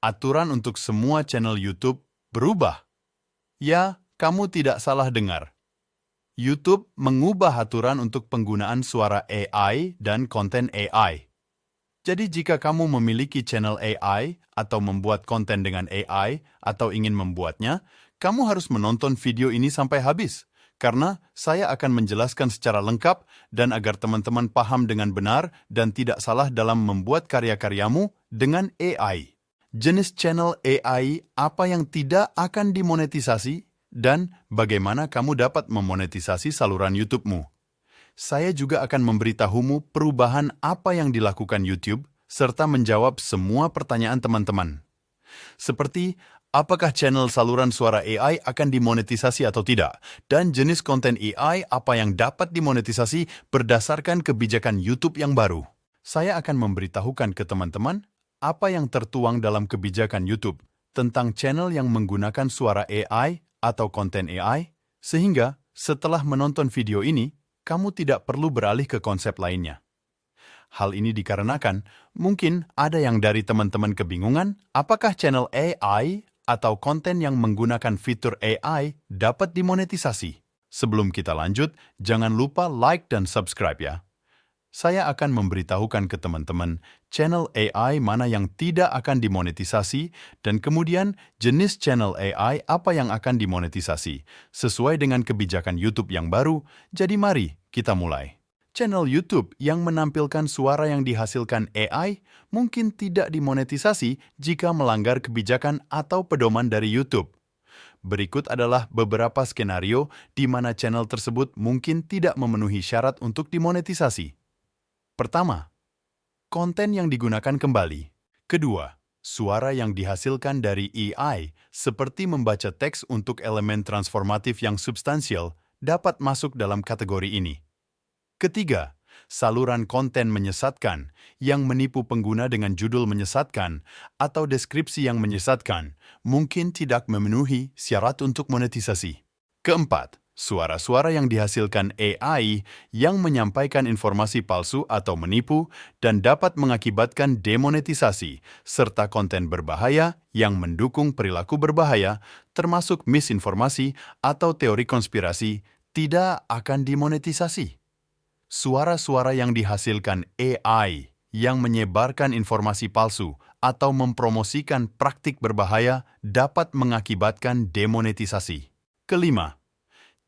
aturan untuk semua channel YouTube berubah. Ya, kamu tidak salah dengar. YouTube mengubah aturan untuk penggunaan suara AI dan konten AI. Jadi jika kamu memiliki channel AI atau membuat konten dengan AI atau ingin membuatnya, kamu harus menonton video ini sampai habis. Karena saya akan menjelaskan secara lengkap dan agar teman-teman paham dengan benar dan tidak salah dalam membuat karya-karyamu dengan AI. Jenis channel AI apa yang tidak akan dimonetisasi dan bagaimana kamu dapat memonetisasi saluran YouTube-mu. Saya juga akan memberitahumu perubahan apa yang dilakukan YouTube serta menjawab semua pertanyaan teman-teman. Seperti, apakah channel saluran suara AI akan dimonetisasi atau tidak? Dan jenis konten AI apa yang dapat dimonetisasi berdasarkan kebijakan YouTube yang baru. Saya akan memberitahukan ke teman-teman apa yang tertuang dalam kebijakan YouTube tentang channel yang menggunakan suara AI atau konten AI, sehingga setelah menonton video ini, kamu tidak perlu beralih ke konsep lainnya. Hal ini dikarenakan mungkin ada yang dari teman-teman kebingungan apakah channel AI atau konten yang menggunakan fitur AI dapat dimonetisasi. Sebelum kita lanjut, jangan lupa like dan subscribe ya. Saya akan memberitahukan ke teman-teman channel AI mana yang tidak akan dimonetisasi dan kemudian jenis channel AI apa yang akan dimonetisasi sesuai dengan kebijakan YouTube yang baru. Jadi mari kita mulai. Channel YouTube yang menampilkan suara yang dihasilkan AI mungkin tidak dimonetisasi jika melanggar kebijakan atau pedoman dari YouTube. Berikut adalah beberapa skenario di mana channel tersebut mungkin tidak memenuhi syarat untuk dimonetisasi. Pertama, konten yang digunakan kembali. Kedua, suara yang dihasilkan dari AI seperti membaca teks untuk elemen transformatif yang substansial dapat masuk dalam kategori ini. Ketiga, saluran konten menyesatkan yang menipu pengguna dengan judul menyesatkan atau deskripsi yang menyesatkan mungkin tidak memenuhi syarat untuk monetisasi. Keempat, suara-suara yang dihasilkan AI yang menyampaikan informasi palsu atau menipu dan dapat mengakibatkan demonetisasi, serta konten berbahaya yang mendukung perilaku berbahaya, termasuk misinformasi atau teori konspirasi, tidak akan dimonetisasi. Suara-suara yang dihasilkan AI yang menyebarkan informasi palsu atau mempromosikan praktik berbahaya dapat mengakibatkan demonetisasi. Kelima,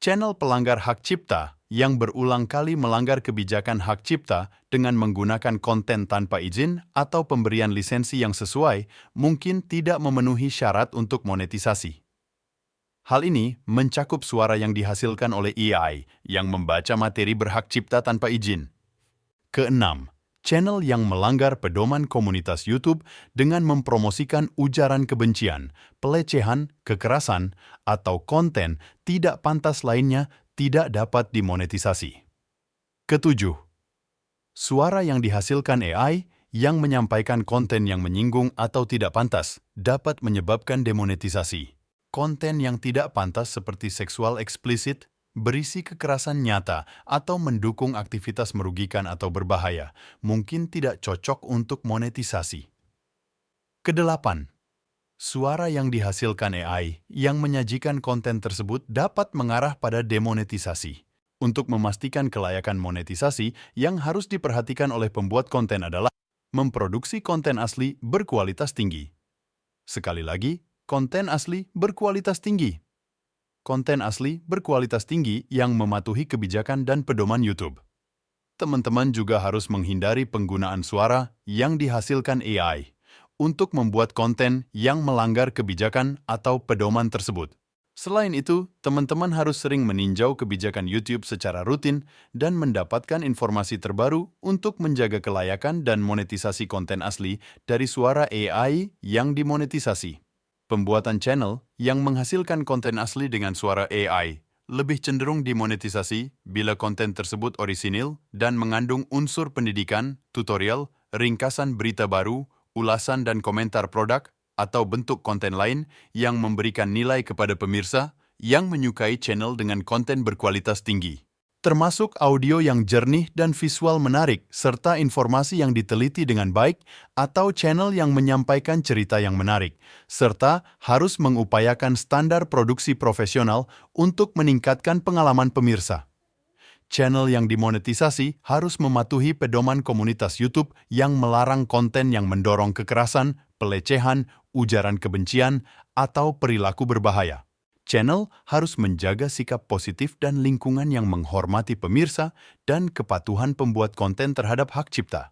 channel pelanggar hak cipta yang berulang kali melanggar kebijakan hak cipta dengan menggunakan konten tanpa izin atau pemberian lisensi yang sesuai mungkin tidak memenuhi syarat untuk monetisasi. Hal ini mencakup suara yang dihasilkan oleh AI yang membaca materi berhak cipta tanpa izin. Keenam, channel yang melanggar pedoman komunitas YouTube dengan mempromosikan ujaran kebencian, pelecehan, kekerasan, atau konten tidak pantas lainnya tidak dapat dimonetisasi. Ketujuh, suara yang dihasilkan AI yang menyampaikan konten yang menyinggung atau tidak pantas dapat menyebabkan demonetisasi. Konten yang tidak pantas seperti seksual eksplisit, berisi kekerasan nyata, atau mendukung aktivitas merugikan atau berbahaya, mungkin tidak cocok untuk monetisasi. Kedelapan, suara yang dihasilkan AI yang menyajikan konten tersebut dapat mengarah pada demonetisasi. Untuk memastikan kelayakan monetisasi, yang harus diperhatikan oleh pembuat konten adalah memproduksi konten asli berkualitas tinggi. Sekali lagi, konten asli berkualitas tinggi. Konten asli berkualitas tinggi yang mematuhi kebijakan dan pedoman YouTube. Teman-teman juga harus menghindari penggunaan suara yang dihasilkan AI untuk membuat konten yang melanggar kebijakan atau pedoman tersebut. Selain itu, teman-teman harus sering meninjau kebijakan YouTube secara rutin dan mendapatkan informasi terbaru untuk menjaga kelayakan dan monetisasi konten asli dari suara AI yang dimonetisasi. Pembuatan channel yang menghasilkan konten asli dengan suara AI lebih cenderung dimonetisasi bila konten tersebut orisinil dan mengandung unsur pendidikan, tutorial, ringkasan berita baru, ulasan dan komentar produk, atau bentuk konten lain yang memberikan nilai kepada pemirsa yang menyukai channel dengan konten berkualitas tinggi. termasuk audio yang jernih dan visual menarik, serta informasi yang diteliti dengan baik, atau channel yang menyampaikan cerita yang menarik, serta harus mengupayakan standar produksi profesional untuk meningkatkan pengalaman pemirsa. Channel yang dimonetisasi harus mematuhi pedoman komunitas YouTube yang melarang konten yang mendorong kekerasan, pelecehan, ujaran kebencian, atau perilaku berbahaya. Channel harus menjaga sikap positif dan lingkungan yang menghormati pemirsa dan kepatuhan pembuat konten terhadap hak cipta.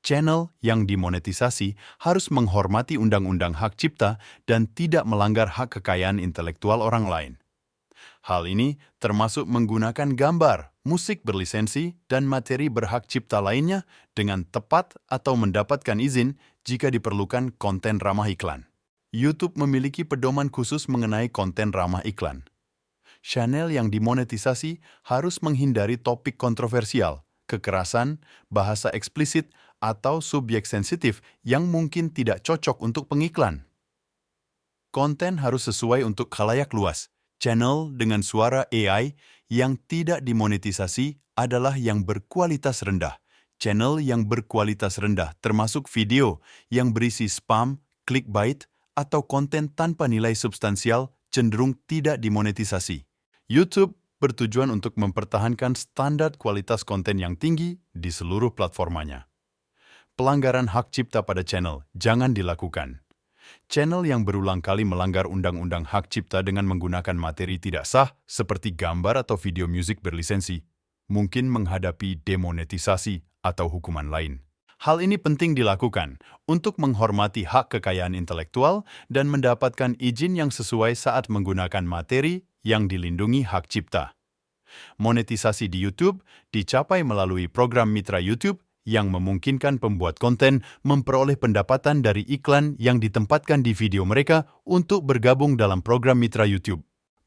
Channel yang dimonetisasi harus menghormati undang-undang hak cipta dan tidak melanggar hak kekayaan intelektual orang lain. Hal ini termasuk menggunakan gambar, musik berlisensi, dan materi berhak cipta lainnya dengan tepat atau mendapatkan izin jika diperlukan konten ramah iklan. YouTube memiliki pedoman khusus mengenai konten ramah iklan. Channel yang dimonetisasi harus menghindari topik kontroversial, kekerasan, bahasa eksplisit, atau subjek sensitif yang mungkin tidak cocok untuk pengiklan. Konten harus sesuai untuk khalayak luas. Channel dengan suara AI yang tidak dimonetisasi adalah yang berkualitas rendah. Channel yang berkualitas rendah termasuk video yang berisi spam, clickbait, atau konten tanpa nilai substansial cenderung tidak dimonetisasi. YouTube bertujuan untuk mempertahankan standar kualitas konten yang tinggi di seluruh platformanya. Pelanggaran hak cipta pada channel jangan dilakukan. Channel yang berulang kali melanggar undang-undang hak cipta dengan menggunakan materi tidak sah seperti gambar atau video musik berlisensi, mungkin menghadapi demonetisasi atau hukuman lain. Hal ini penting dilakukan untuk menghormati hak kekayaan intelektual dan mendapatkan izin yang sesuai saat menggunakan materi yang dilindungi hak cipta. Monetisasi di YouTube dicapai melalui program mitra YouTube yang memungkinkan pembuat konten memperoleh pendapatan dari iklan yang ditempatkan di video mereka untuk bergabung dalam program mitra YouTube.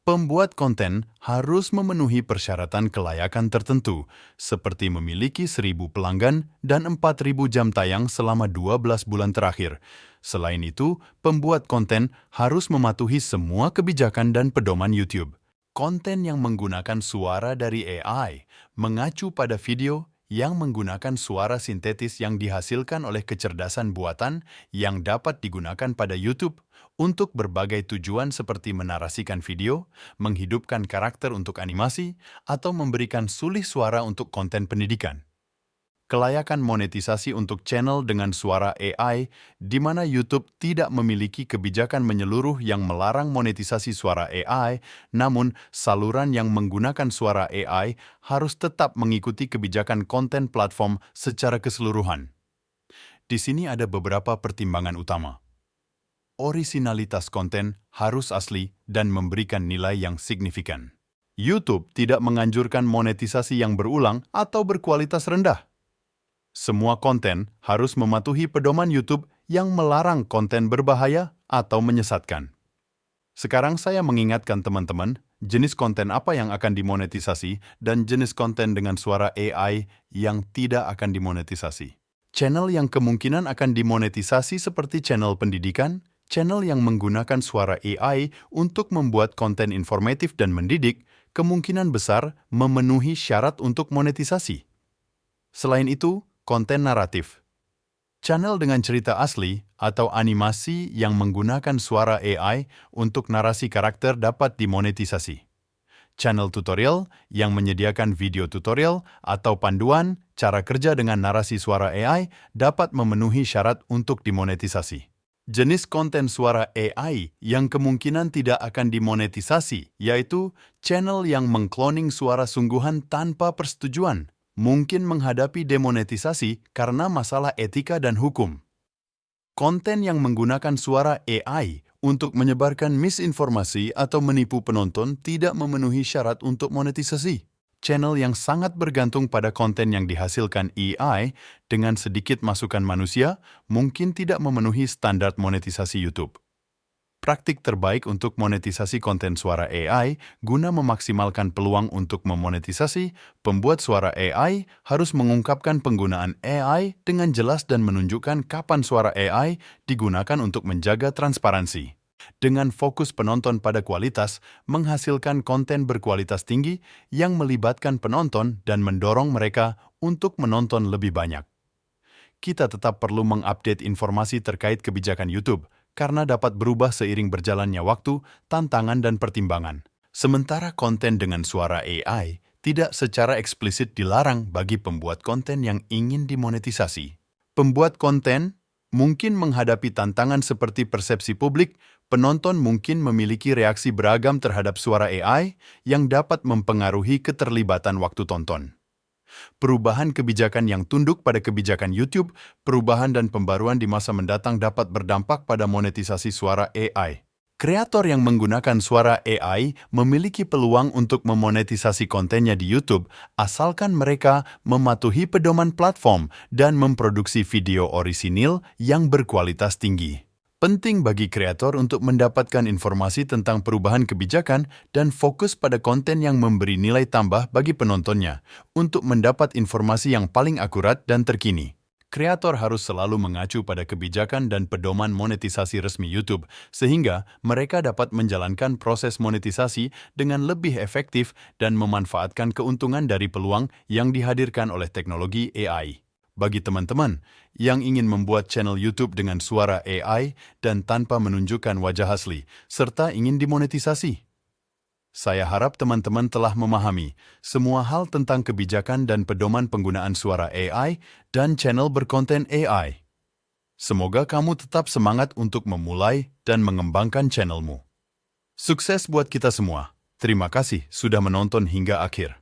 Pembuat konten harus memenuhi persyaratan kelayakan tertentu, seperti memiliki 1.000 pelanggan dan 4.000 jam tayang selama 12 bulan terakhir. Selain itu, pembuat konten harus mematuhi semua kebijakan dan pedoman YouTube. Konten yang menggunakan suara dari AI mengacu pada video yang menggunakan suara sintetis yang dihasilkan oleh kecerdasan buatan yang dapat digunakan pada YouTube untuk berbagai tujuan seperti menarasikan video, menghidupkan karakter untuk animasi, atau memberikan sulih suara untuk konten pendidikan. Kelayakan monetisasi untuk channel dengan suara AI di mana YouTube tidak memiliki kebijakan menyeluruh yang melarang monetisasi suara AI, namun saluran yang menggunakan suara AI harus tetap mengikuti kebijakan konten platform secara keseluruhan. Di sini ada beberapa pertimbangan utama. Orisinalitas konten harus asli dan memberikan nilai yang signifikan. YouTube tidak menganjurkan monetisasi yang berulang atau berkualitas rendah. Semua konten harus mematuhi pedoman YouTube yang melarang konten berbahaya atau menyesatkan. Sekarang saya mengingatkan teman-teman, jenis konten apa yang akan dimonetisasi dan jenis konten dengan suara AI yang tidak akan dimonetisasi. Channel yang kemungkinan akan dimonetisasi seperti channel pendidikan, channel yang menggunakan suara AI untuk membuat konten informatif dan mendidik, kemungkinan besar memenuhi syarat untuk monetisasi. Selain itu, konten naratif. Channel dengan cerita asli atau animasi yang menggunakan suara AI untuk narasi karakter dapat dimonetisasi. Channel tutorial yang menyediakan video tutorial atau panduan cara kerja dengan narasi suara AI dapat memenuhi syarat untuk dimonetisasi. Jenis konten suara AI yang kemungkinan tidak akan dimonetisasi yaitu channel yang mengkloning suara sungguhan tanpa persetujuan, mungkin menghadapi demonetisasi karena masalah etika dan hukum. Konten yang menggunakan suara AI untuk menyebarkan misinformasi atau menipu penonton tidak memenuhi syarat untuk monetisasi. Channel yang sangat bergantung pada konten yang dihasilkan AI dengan sedikit masukan manusia mungkin tidak memenuhi standar monetisasi YouTube. Praktik terbaik untuk monetisasi konten suara AI guna memaksimalkan peluang untuk memonetisasi, pembuat suara AI harus mengungkapkan penggunaan AI dengan jelas dan menunjukkan kapan suara AI digunakan untuk menjaga transparansi. dengan fokus penonton pada kualitas, menghasilkan konten berkualitas tinggi yang melibatkan penonton dan mendorong mereka untuk menonton lebih banyak. Kita tetap perlu mengupdate informasi terkait kebijakan YouTube karena dapat berubah seiring berjalannya waktu, tantangan, dan pertimbangan. Sementara konten dengan suara AI tidak secara eksplisit dilarang bagi pembuat konten yang ingin dimonetisasi. Pembuat konten mungkin menghadapi tantangan seperti persepsi publik, penonton mungkin memiliki reaksi beragam terhadap suara AI yang dapat mempengaruhi keterlibatan waktu tonton. Perubahan kebijakan yang tunduk pada kebijakan YouTube, perubahan dan pembaruan di masa mendatang dapat berdampak pada monetisasi suara AI. Kreator yang menggunakan suara AI memiliki peluang untuk memonetisasi kontennya di YouTube asalkan mereka mematuhi pedoman platform dan memproduksi video orisinil yang berkualitas tinggi. Penting bagi kreator untuk mendapatkan informasi tentang perubahan kebijakan dan fokus pada konten yang memberi nilai tambah bagi penontonnya untuk mendapat informasi yang paling akurat dan terkini. Kreator harus selalu mengacu pada kebijakan dan pedoman monetisasi resmi YouTube, sehingga mereka dapat menjalankan proses monetisasi dengan lebih efektif dan memanfaatkan keuntungan dari peluang yang dihadirkan oleh teknologi AI. Bagi teman-teman yang ingin membuat channel YouTube dengan suara AI dan tanpa menunjukkan wajah asli, serta ingin dimonetisasi, saya harap teman-teman telah memahami semua hal tentang kebijakan dan pedoman penggunaan suara AI dan channel berkonten AI. Semoga kamu tetap semangat untuk memulai dan mengembangkan channelmu. Sukses buat kita semua. Terima kasih sudah menonton hingga akhir.